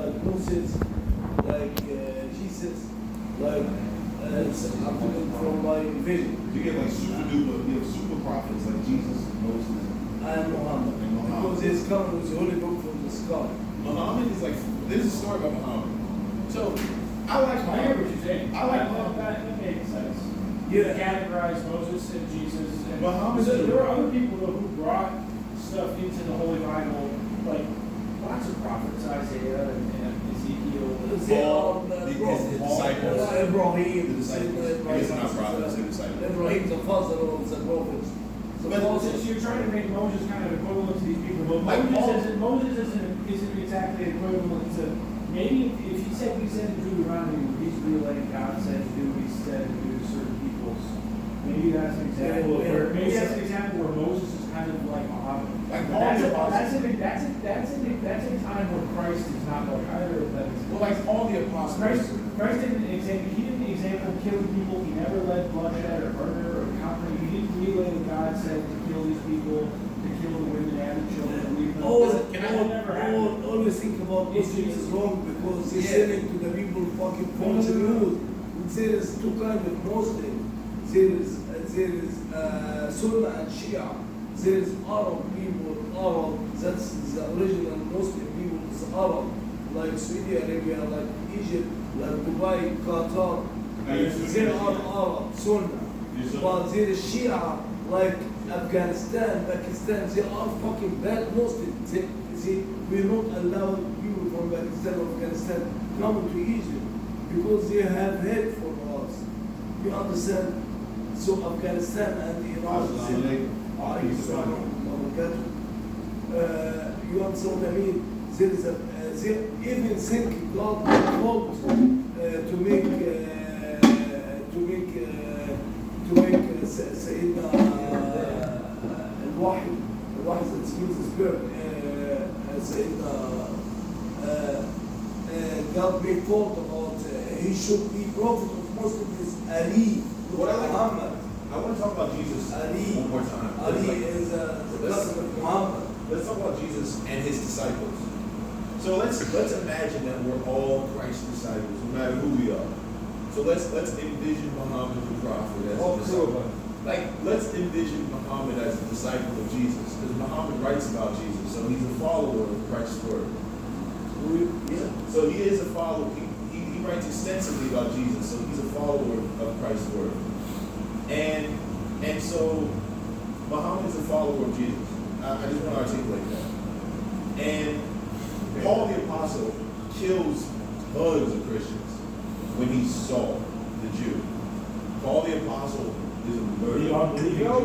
like Moses, like Jesus, like I'm talking from my vision. You get like super duper, you have super prophets like Jesus, Moses, and Muhammad. Because he's coming with the holy book from the sky. Muhammad is like, there's a story about Muhammad. So, I like I Muhammad. hear what you're saying. I like Muhammad. That makes sense. Yeah. Categorize Moses and Jesus. And Muhammad. so there were other people though who brought stuff into the Holy Bible, like lots of prophets, Isaiah and Ezekiel. Paul, his disciples. Ibrahim, The disciples. I guess they're not prophets, they're disciples. Ibrahim, the father of the prophets. But since you're trying to make Moses kind of equivalent to these people, but Like Moses isn't exactly equivalent to, maybe if he said in Deuteronomy, he's relaying God said to do what he said to do to certain peoples, maybe that's an example where Moses is kind of like Muhammad. Like That's a time when Christ is not like either of them. Well, like all the apostles. Christ didn't example killing people. He never led bloodshed or murder or conquering. He didn't relay what God said to kill these people, to kill the women and the children. Always think about Muslims is wrong because he's selling to the people fucking false news. There is two kinds of Muslims. There is Sunnah and Shia. There is Arab people, that's the original Muslim people, is Arab, like Saudi Arabia, like Egypt, like Dubai, Qatar. There are Arab, Sunnah. But there is Shia, like Afghanistan, Pakistan, they are fucking bad Muslims. They will not allow people from Pakistan or Afghanistan come to Egypt because they have hate for us. You understand? So Afghanistan and Iran, you understand what I mean? They even think God called to make Sayyidina al-Wahid that means the spirit, Sayyidina God made thought about he should be prophet of Muslims Ali, Muhammad. I want to talk about Jesus Ali. one more time. Ali is the cousin of Muhammad. Let's talk about Jesus and his disciples. So let's imagine that we're all Christ's disciples, no matter who we are. So let's envision Muhammad the prophet as a disciple. Let's envision Muhammad as a disciple of Jesus, because Muhammad writes about Jesus, so he's a follower of Christ's word. Yeah. So he is a follower. He writes extensively about Jesus, so he's a follower of Christ's word. And so Muhammad is a follower of Jesus. I just want to articulate that. And Paul the Apostle kills tons of Christians when he saw the Jew. Paul the Apostle is a murderer.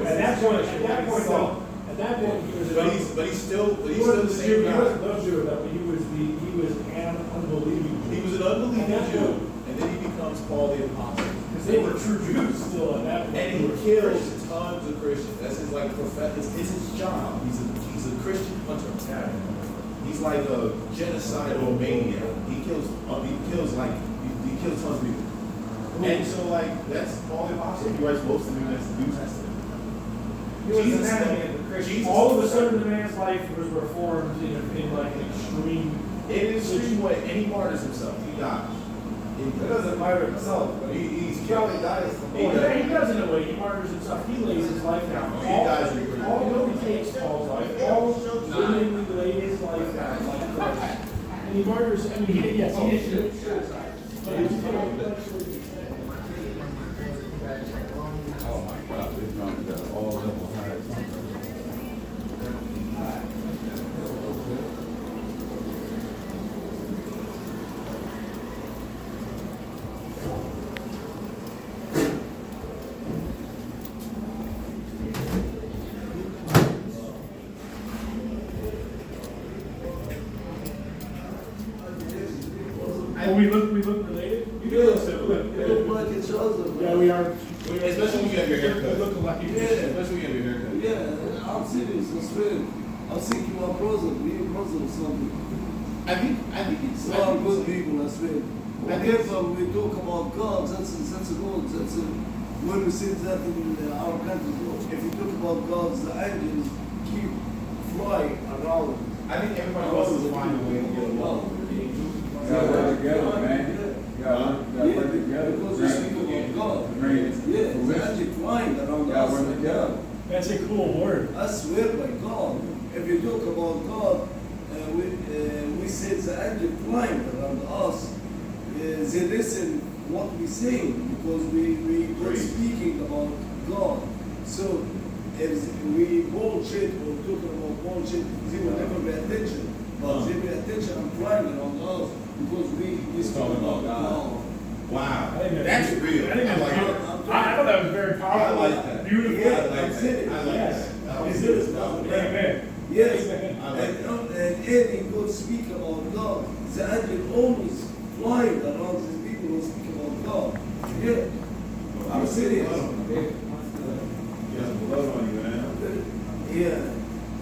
At that point, he was. But he's still the same guy. He wasn't no Jew, but he was an unbelieving Jew. He was an unbelieving Jew, and then he becomes Paul the Apostle. Because they were true Jews still at that point. And he kills tons of Christians. That's his it's his job. He's a Christian hunter. He's like a genocidal maniac. He kills tons of people. And so that's Paul the Apostle. He writes most of the New Testament. He was an enemy of the Christians. All of a sudden the man's life was reformed in like an extreme. In an extreme way, and he martyrs himself. He dies. He doesn't martyr himself, but he probably dies. He does in a way. He martyrs himself. He lays his life down. He dies in prison. Nobody takes Paul's life. Paul willingly laid his life down like Christ. And he martyrs. I mean, he did suicide. But he Oh my God, we've gone to all level high. we look related. You do look similar. We look like each other. Yeah, we are. Especially when you have your haircut. We look alike. Especially when you have your haircut. Yeah, I'm serious, I swear. I'm thinking my brother, be a brother or something. I think it's. We are good people, I swear. Whenever we talk about God, that's good. When we say that in our country, if you talk about God, the angels keep flying around. I think everybody wants to find a way to get along with the angels. Gotta work together, man. Gotta work together. Because we speak about God. Bring it. Yeah, it's magic flying around Gotta us. work together. That's a cool word. I swear by God, if you talk about God, we say the angel flying around us. They listen what we say because we were speaking about God. So if we bullshit or talking about bullshit, they will never pay attention. But they pay attention and flying around us because we speak about God. Wow, I think that's real. I think that's like beautiful. that. I thought that was very powerful. I like that. Beautiful. Yeah, I like I'm that. serious. I like Yes. that. I'm serious now. Amen. Yes, Amen. I like and any God speak about God, the angel always flying around the people who speak about God. Yeah, I'm serious. You have blood on you, man. Yeah.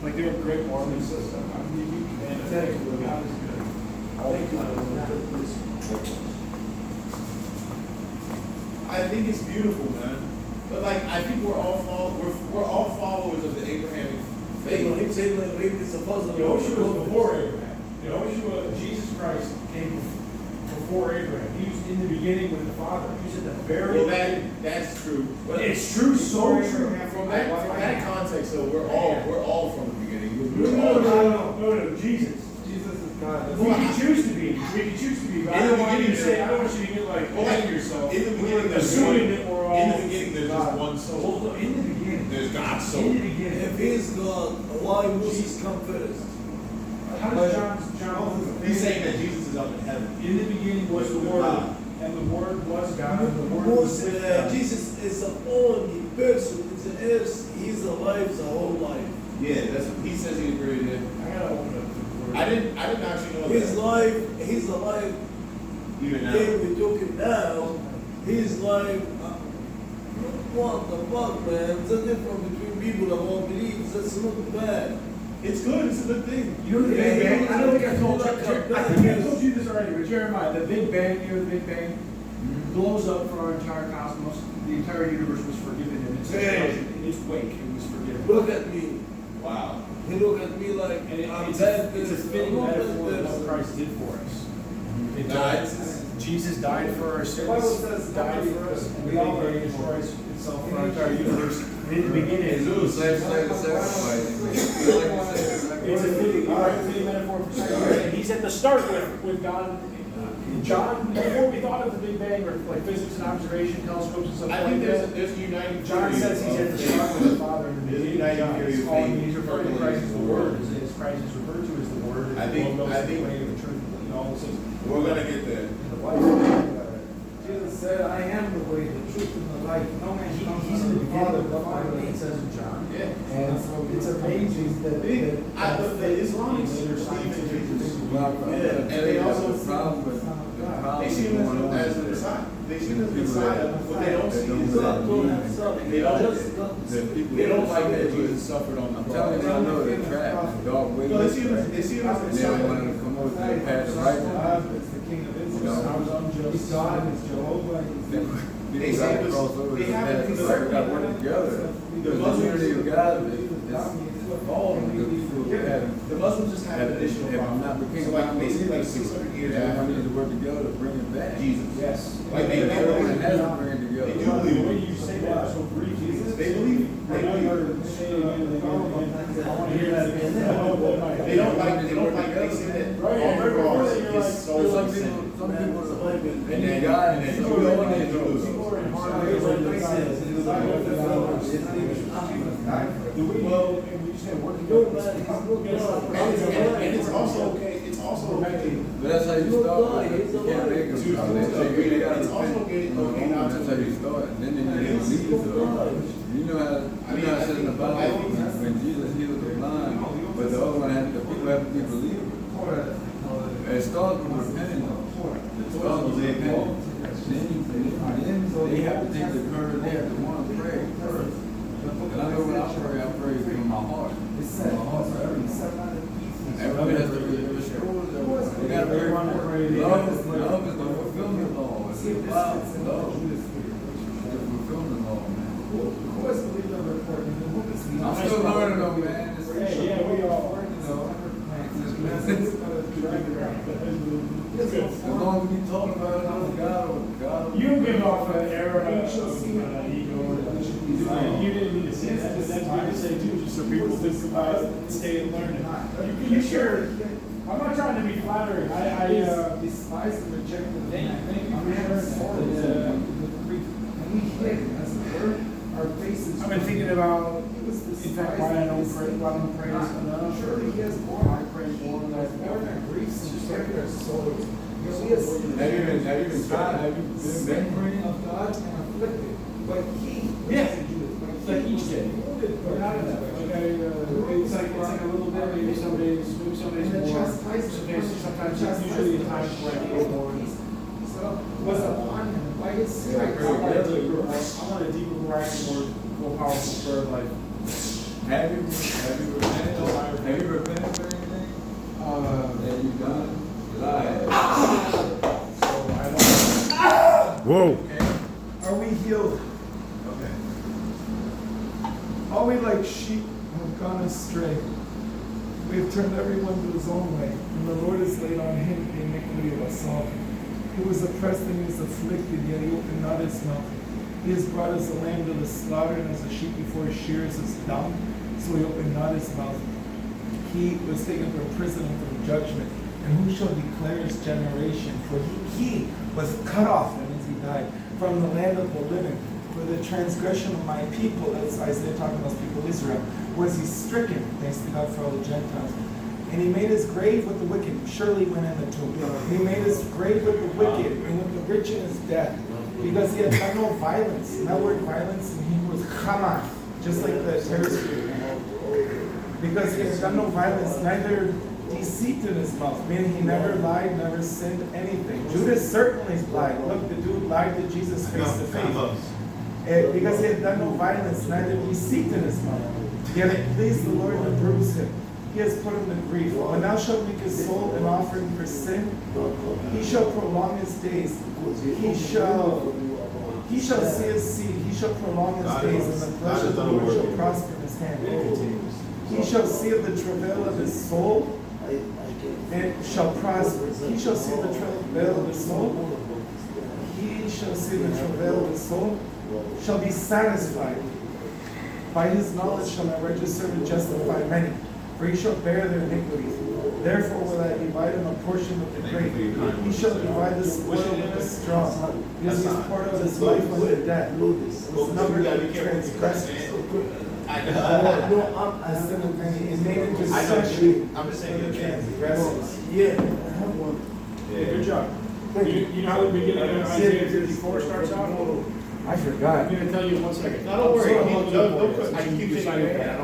Like they're a great Mormon system. I mean, you can thank you. God is good. All the time. I think it's beautiful, man. But like, I think we're all followers of the Abrahamic faith. It's a puzzle. Yehoshua was before Abraham. Yehoshua, Jesus Christ, came before Abraham. He was in the beginning with the Father. He was at the very Well, beginning. that's true. But It's true, so true. From that context, though, we're all from the beginning. We're No, all. no, Jesus. Jesus is God. We can choose to be. We can choose to be. But I don't want you to say. I don't want you to get like ahead of yourself. In the beginning, there's assuming that we're all. In the beginning, there's just one soul. Well, in the beginning. There's God's soul. In the beginning. If he's God, why Moses come first? How does John? He's saying that Jesus is up in heaven. In the beginning was the Word, and the Word was God, and the Word was with God. Jesus is the only person in the earth. He's alive the whole life. Yeah, that's what he says. He agreed with. I gotta open up the Word. I didn't actually know He's that. alive. He's alive. Even now. Then we talking now. He's alive. What the fuck, man? The difference between people that won't believe. That's not bad. It's good. It's a good thing. You know the Yeah, Big Bang? yeah, I don't think I told you. yeah. I think I told you this already, but Jeremiah, the Big Bang, you know the Big Bang blows up for our entire cosmos. The entire universe was forgiven in its destruction, in its wake. It was forgiven. Look at me. Wow. He look at me like And I'm it's bad. a fitting metaphor of what Christ did for us. It died. Jesus died for our sins. The Bible says died for us. And the Big Bang destroys itself for our entire universe. In the beginning, it's a fitting metaphor for sacrifice. And he's at the start with God. John, before we thought of the Big Bang or like physics and observation, telescopes and stuff I like think that. there's a uniting John theory says he's at the start with the Father in the There's a beginning. uniting John theory is of calling, faith. he's referring to Christ as the Word, as Christ is referred to as the Word, I and think- the Logos, I the think- way of the truth, and all those things. We're gonna get there. Jesus said, I am the way, the truth, and the life. No man comes He's in from the the Father beginning of but the by Father, me. it says in John. Yeah. And it's amazing that The Islamics believe in Jesus. And they also they see him as the Messiah. They see him as the Messiah. What they don't see is that they don't like that Jesus suffered on the I'm cross. telling you, I know they're trapped. Dog way. No, they see him as the And they don't Messiah. want to come over to the path of righteousness. it's the King of You Israel. know, He's God, he's Jehovah. They People say got to this- cross over they the have path it of righteousness. We got to work together. Because the unity of God is The Muslims just have an additional if I'm problem. not the king, So like basically like 600 years everyone after needs to work together to bring it back. Jesus. Yes. Like Everyone has to bring it together. They do The believe way it. you say that is so brief. They believe. I know you heard it say it again and again and again. I want to hear that again. They don't like they say that Right, on the right before cross that, you're like, his soul there's Some was people, sent. some people, And then God and then and you some go people and you lose. People are in hard Well, ways like like I that. said, The way you, and we just had working. No, man, he's not And it's also okay. It's also okay. But that's how you start. You can't make them To- come. They gotta it's also repent. okay not to- That's how you start. And then you It's- lead to it. You know how, I mean, you know how I it says in the think- Bible, I think- when Jesus healed the blind, but the other one had, the people have to be believers. It starts with repentance. It starts with repentance. Then they have to take the courage, they have to want to pray first. And I know when I pray from my heart. From my heart for everyone. Everyone has to be restored. We got to pray for love. Love is the fulfillment law. It's about love. It's the fulfillment law, man. I'm still learning though, man. Yeah, we are. As long as we talk about it, I'm God or God. You give off an era of ego. You didn't need to say that, but that's good to say too, just so people think about it and stay and learn it. You sure? I'm not trying to be flattering. I despise and reject the thank you I'm for sharing that. And we hid as a word, our faces. I've been thinking about, He was in despised. fact, why I don't pray, why I don't pray enough. Surely he has borne I pray more than I borne our griefs and carried our sorrows. Because he has Have you been trying? Have you been praying? of God and afflicted. But he. Yeah. It's like each day. We're not enough. Like it's like a little bit, maybe some days more. Some days, sometimes usually the times where I feel more. Was upon him by his I stripes. want a deeper variety, more powerful prayer life. Have you repented? Have you repented for anything? That you done? Lie. Whoa. Are we healed? Okay. Are we like sheep have gone astray? We have turned everyone to his own way, and the Lord has laid on him the iniquity of us all. He was oppressed and he was afflicted, yet he opened not his mouth. He is brought as a lamb to the slaughter, and as a sheep before his shears is dumb, so he opened not his mouth. He was taken from prison and from judgment. And who shall declare his generation? For he was cut off, that means he died, from the land of the living. For the transgression of my people, that's Isaiah talking about people Israel, was he stricken, thanks to God for all the Gentiles. And he made his grave with the wicked, surely went in the tomb. He made his grave with the wicked, and with the rich in his death, because he had done no violence. And that word violence in Hebrew is chamath, just like the terrorist group. Because he has done no violence, neither deceit in his mouth, meaning he never lied, never sinned anything. Judas certainly lied. Look, the dude lied to Jesus face to face. Because he had done no violence, neither deceit in his mouth. Yet it pleased the Lord to bruise him. He has put him to grief. When thou shalt make his soul an offering for sin, he shall prolong his days. He shall see his seed. He shall prolong his days, and the flesh of the Lord shall prosper in his hand. He shall see of the travail of his soul, and shall prosper. He shall see the travail of his soul. He shall see the travail of his soul, shall be satisfied. By his knowledge shall my righteous servant justify many, for he shall bear their iniquities. Therefore will I divide him a portion with the great. He shall divide the spoil with the strong, because he has poured out his life unto death. His number of transgressors. I'm just saying you can't. Transgressors. Yeah, I have one. Yeah, good job. You know how the beginning of Isaiah 54 starts out? I forgot. I'm going to tell you in 1 second. No, don't worry. So, I can keep you saying that. that.